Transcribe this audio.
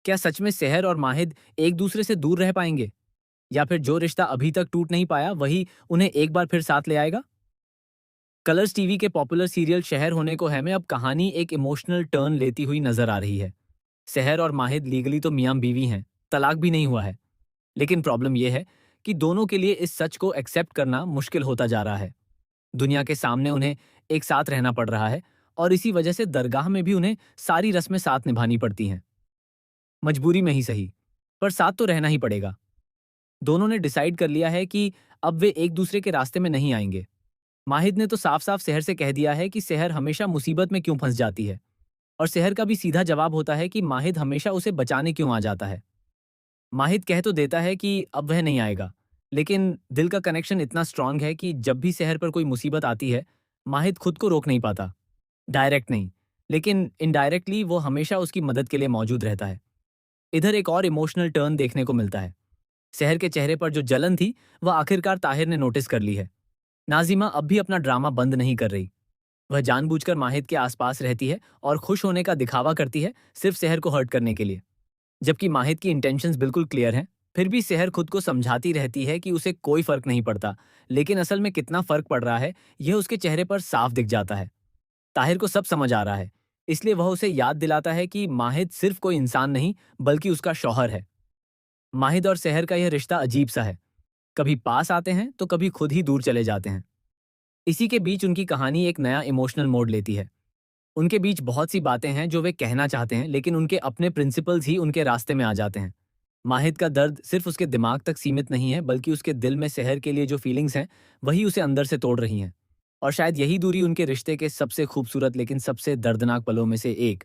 क्या सच में सेहर और माहिद एक दूसरे से दूर रह पाएंगे? या फिर जो रिश्ता अभी तक टूट नहीं पाया वही उन्हें एक बार फिर साथ ले आएगा? कलर्स टीवी के पॉपुलर सीरियल शहर होने को है में अब कहानी एक इमोशनल टर्न लेती हुई नजर आ रही है। सेहर और माहिद लीगली तो मियां बीवी हैं, तलाक भी नहीं हुआ है। लेकिन प्रॉब्लम यह है कि दोनों के लिए इस सच को एक्सेप्ट करना मुश्किल होता जा रहा है। दुनिया के सामने उन्हें एक साथ रहना पड़ रहा है, और इसी वजह से दरगाह में भी उन्हें सारी रस्में साथ निभानी पड़ती हैं। मजबूरी में ही सही, पर साथ तो रहना ही पड़ेगा। दोनों ने डिसाइड कर लिया है कि अब वे एक दूसरे के रास्ते में नहीं आएंगे। माहिद ने तो साफ साफ सेहर से कह दिया है कि सेहर हमेशा मुसीबत में क्यों फंस जाती है, और सेहर का भी सीधा जवाब होता है कि माहिद हमेशा उसे बचाने क्यों आ जाता है। माहिद कह तो देता है कि अब वह नहीं आएगा, लेकिन दिल का कनेक्शन इतना स्ट्रांग है कि जब भी सेहर पर कोई मुसीबत आती है, माहिद खुद को रोक नहीं पाता। डायरेक्ट नहीं, लेकिन इनडायरेक्टली वो हमेशा उसकी मदद के लिए मौजूद रहता है। इधर एक और इमोशनल टर्न देखने को मिलता है। सेहर के चेहरे पर जो जलन थी, वह आखिरकार ताहिर ने नोटिस कर ली है। नाजिमा अब भी अपना ड्रामा बंद नहीं कर रही। वह जानबूझकर माहिद के आसपास रहती है और खुश होने का दिखावा करती है, सिर्फ सेहर को हर्ट करने के लिए। जबकि माहिद की इंटेंशंस बिल्कुल क्लियर हैं, फिर भी सेहर खुद को समझाती रहती है कि उसे कोई फर्क नहीं पड़ता, लेकिन असल में कितना फर्क पड़ रहा है, यह उसके चेहरे पर साफ दिख जाता है। ताहिर को सब समझ आ रहा है, इसलिए वह उसे याद दिलाता है कि माहिद सिर्फ कोई इंसान नहीं, बल्कि उसका शौहर है। माहिद और सेहर का यह रिश्ता अजीब सा है, कभी पास आते हैं तो कभी खुद ही दूर चले जाते हैं। इसी के बीच उनकी कहानी एक नया इमोशनल मोड़ लेती है। उनके बीच बहुत सी बातें हैं जो वे कहना चाहते हैं, लेकिन उनके अपने प्रिंसिपल्स ही उनके रास्ते में आ जाते हैं। माहिद का दर्द सिर्फ उसके दिमाग तक सीमित नहीं है, बल्कि उसके दिल में सेहर के लिए जो फीलिंग्स हैं, वही उसे अंदर से तोड़ रही हैं। और शायद यही दूरी उनके रिश्ते के सबसे खूबसूरत लेकिन सबसे दर्दनाक पलों में से एक